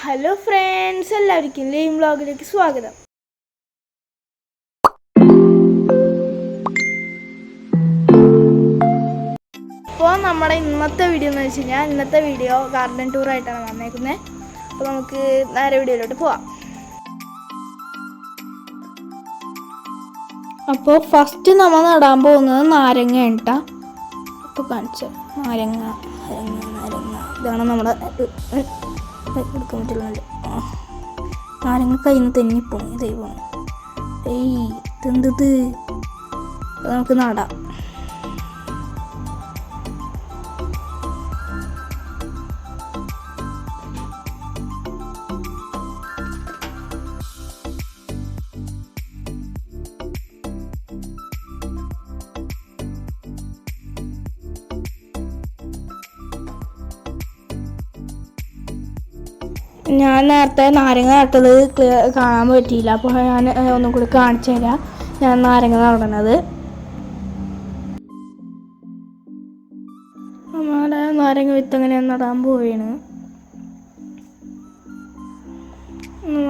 Hello friends, എല്ലാവർക്കും lame വ്ളോഗിലേക്ക് സ്വാഗതം. അപ്പോൾ നമ്മുടെ ഇന്നത്തെ വീഡിയോ എന്ന് വെച്ച് കഴിഞ്ഞാൽ ഇന്നത്തെ വീഡിയോ ഗാർഡൻ ടൂറായിട്ടാണ് വന്നേക്കുന്നത്. അപ്പോൾ നമുക്ക് നേരെ വീഡിയോയിലോട്ട് പോവാം. അപ്പോൾ ഫസ്റ്റ് നമ്മൾ നടാൻ പോകുന്നത് നാരങ്ങയാണ് കേട്ടോ. ഇപ്പോൾ കാണിച്ചത് നാരങ്ങ ഇതാണ് നമ്മുടെ എടുക്കാൻ പറ്റുള്ളൂ. നാരങ്ങ കയ്യിൽ നിന്ന് തെന്നിപ്പോണി ദൈവം. ഇതെന്തത്? നമുക്ക് നടാം. ഞാൻ നേരത്തെ നാരങ്ങ നട്ടത് കാണാൻ പറ്റിയില്ല, അപ്പോൾ ഞാൻ ഒന്നും കൂടി കാണിച്ചു തരാം. ഞാൻ നാരങ്ങ നടണത് നമ്മുടെ നാരങ്ങ വിത്ത് അങ്ങനെ നടാൻ പോവുകയാണ്.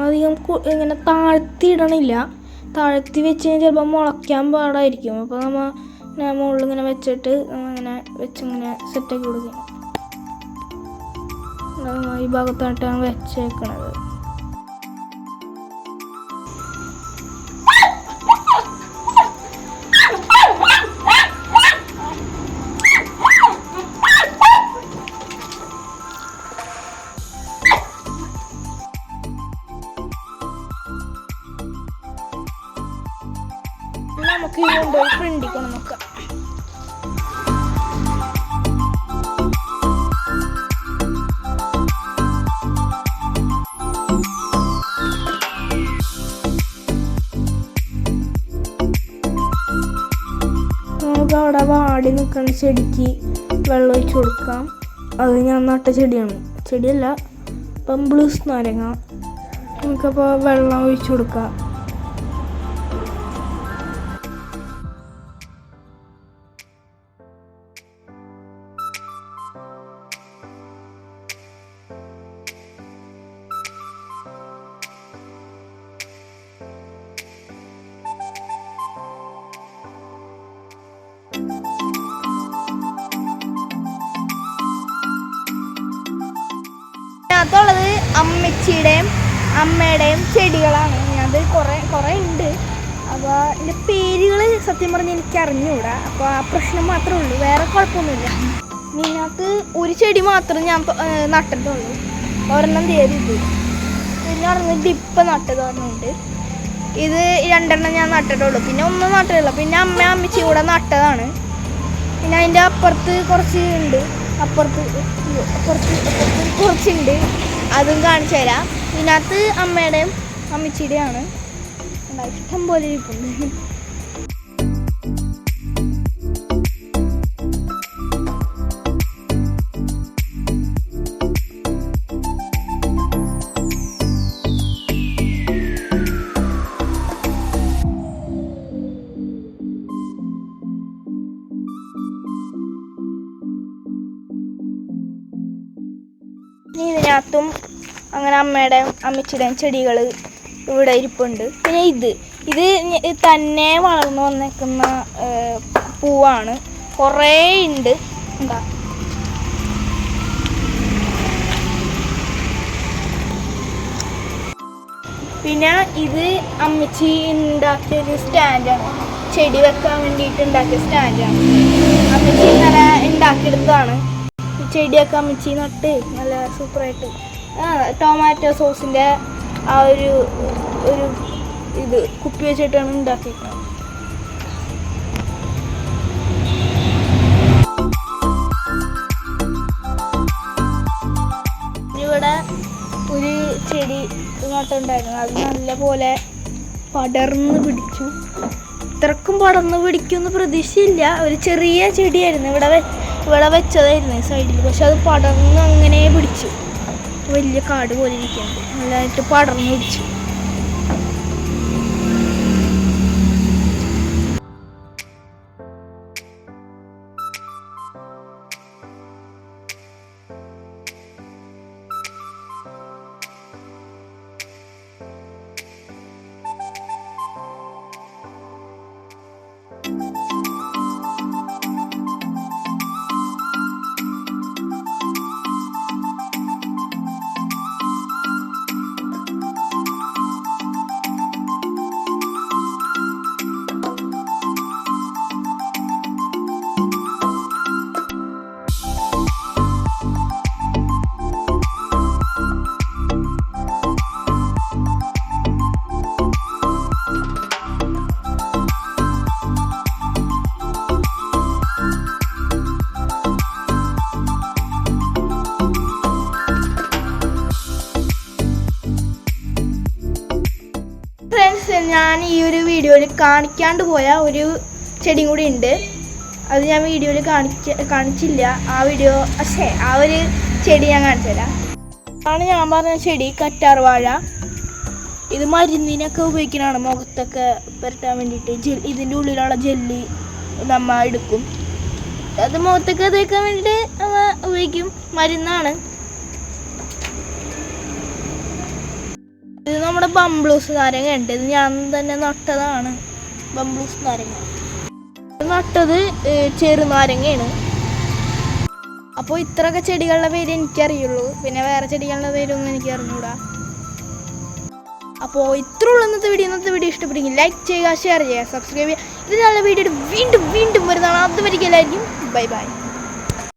അധികം ഇങ്ങനെ താഴ്ത്തി ഇടണില്ല. താഴ്ത്തി വെച്ച് കഴിഞ്ഞാൽ ചിലപ്പോൾ മുളയ്ക്കാൻ പാടായിരിക്കും. അപ്പോൾ ഞാൻ മുകളിൽ ഇങ്ങനെ വെച്ചിട്ട് ഇങ്ങനെ വെച്ചിങ്ങനെ സെറ്റാക്കി കൊടുക്കണം. ഈ ഭാഗത്തായിട്ടാണ് വെച്ചേക്കണത്. നമുക്ക് ഈ കൊണ്ടുപോയി ഫ്രണ്ടിൽ കൊണ്ട് നോക്കാം. അവിടെ വാടി നിൽക്കുന്ന ചെടിക്ക് വെള്ളം ഒഴിച്ച് കൊടുക്കാം. അത് ഞാൻ നട്ട ചെടിയല്ല, ബംബ്ലൂസ് നാരങ്ങ. നമുക്കപ്പോൾ വെള്ളം ഒഴിച്ച് കൊടുക്കാം. അതിനകത്തുള്ളത് അമ്മച്ചിയുടെയും അമ്മയുടെയും ചെടികളാണ്. അത് കുറേ ഉണ്ട്. അപ്പോൾ എൻ്റെ പേരുകൾ സത്യം പറഞ്ഞ് എനിക്ക് അറിഞ്ഞുകൂടാ. അപ്പോൾ ആ പ്രശ്നം മാത്രമേ ഉള്ളൂ, വേറെ കുഴപ്പമൊന്നുമില്ല. ഇതിനകത്ത് ഒരു ചെടി മാത്രം ഞാൻ നട്ടിട്ടുള്ളൂ. ഒരെണ്ണം തീയതി ഇത് പിന്നെ ഒരെണ്ണം ഡിപ്പ് നട്ടത് ഒരെണ്ണമുണ്ട്. ഇത് രണ്ടെണ്ണം ഞാൻ നട്ടിട്ടുള്ളൂ. പിന്നെ ഒന്നും നട്ടിട്ടില്ല. പിന്നെ അമ്മച്ചി കൂടെ നട്ടതാണ്. പിന്നെ അതിൻ്റെ അപ്പുറത്ത് കുറച്ച് ഉണ്ട്. അപ്പുറത്ത് കുറച്ചുണ്ട്, അതും കാണിച്ചു തരാം. ഇതിനകത്ത് അമ്മയുടെയും അമ്മച്ചിയുടെയാണ്. ഇഷ്ടം പോലെ ഇരിപ്പുണ്ട്. ഇതിനകത്തും അങ്ങനെ അമ്മയുടെയും അമ്മച്ചിയുടെയും ചെടികൾ ഇവിടെ ഇരിപ്പുണ്ട്. പിന്നെ ഇത് തന്നെ വളർന്നു വന്നേക്കുന്ന പൂവാണ്. കുറേ ഉണ്ട്. എന്താ പിന്നെ ഇത് അമ്മച്ചി ഉണ്ടാക്കിയൊരു സ്റ്റാൻഡാണ്. ചെടി വെക്കാൻ വേണ്ടിയിട്ട് ഉണ്ടാക്കിയ സ്റ്റാൻഡാണ്. അമ്മച്ചി നല്ല ഉണ്ടാക്കിയെടുത്തതാണ്. ചെടിയൊക്കെ അമ്മച്ചി നട്ട് നല്ല സൂപ്പറായിട്ട് ടൊമാറ്റോ സോസിൻ്റെ ആ ഒരു ഇത് കുപ്പി വെച്ചിട്ടാണ് ഉണ്ടാക്കിയിരിക്കുന്നത്. ഇവിടെ ഒരു ചെടി നട്ടുണ്ടായിരുന്നു. അത് നല്ല പോലെ പടർന്ന് പിടിച്ചു. ഇത്രക്കും പടർന്ന് പിടിക്കുമെന്ന് പ്രതീക്ഷയില്ല. ഒരു ചെറിയ ചെടിയായിരുന്നു. ഇവിടെ വെച്ചതായിരുന്നു സൈഡിൽ. പക്ഷെ അത് പടർന്ന് അങ്ങനെ പിടിച്ചു. വലിയ കാട് പോലെ ഇരിക്കുന്നത് നല്ലതായിട്ട് പടർന്ന് പിടിച്ചു. ഞാൻ ഈ ഒരു വീഡിയോയിൽ കാണിക്കാണ്ട് പോയ ഒരു ചെടിയും കൂടി ഉണ്ട്. അത് ഞാൻ വീഡിയോയിൽ കാണിച്ചില്ല. ആ ഒരു ചെടി ഞാൻ കാണിച്ചു തരാം. ആണ് ഞാൻ പറഞ്ഞ ചെടി കറ്റാർ വാഴ. ഇത് മരുന്നിനൊക്കെ ഉപയോഗിക്കുന്നതാണ്, മുഖത്തൊക്കെ പുരട്ടാൻ വേണ്ടിയിട്ട്. ഇതിൻ്റെ ഉള്ളിലുള്ള ജെല്ലി നമ്മ എടുക്കും, അത് മുഖത്തൊക്കെ തേക്കാൻ വേണ്ടിയിട്ട് നമ്മ ഉപയോഗിക്കും. മരുന്നാണ് ഇത്. നമ്മുടെ ബംബ്ലൂസ് നാരങ്ങ ഉണ്ട്, ഇത് ഞാൻ തന്നെ നട്ടതാണ്. ബംബ്ലൂസ് നാരങ്ങ നട്ടത് ചെറുനാരങ്ങയാണ്. അപ്പോൾ ഇത്രയൊക്കെ ചെടികളുടെ പേര് എനിക്കറിയുള്ളൂ, പിന്നെ വേറെ ചെടികളുടെ പേരൊന്നും എനിക്ക് അറിഞ്ഞൂടാ. അപ്പോൾ ഇത്രയുള്ള ഇന്നത്തെ വീഡിയോ ഇഷ്ടപ്പെട്ടെങ്കിൽ ലൈക്ക് ചെയ്യുക, ഷെയർ ചെയ്യുക, സബ്സ്ക്രൈബ് ചെയ്യുക. ഇത് നല്ല വീഡിയോ വീണ്ടും വരുന്നതാണ്. അതുവരെയ്ക്കും എല്ലാവർക്കും ബൈ.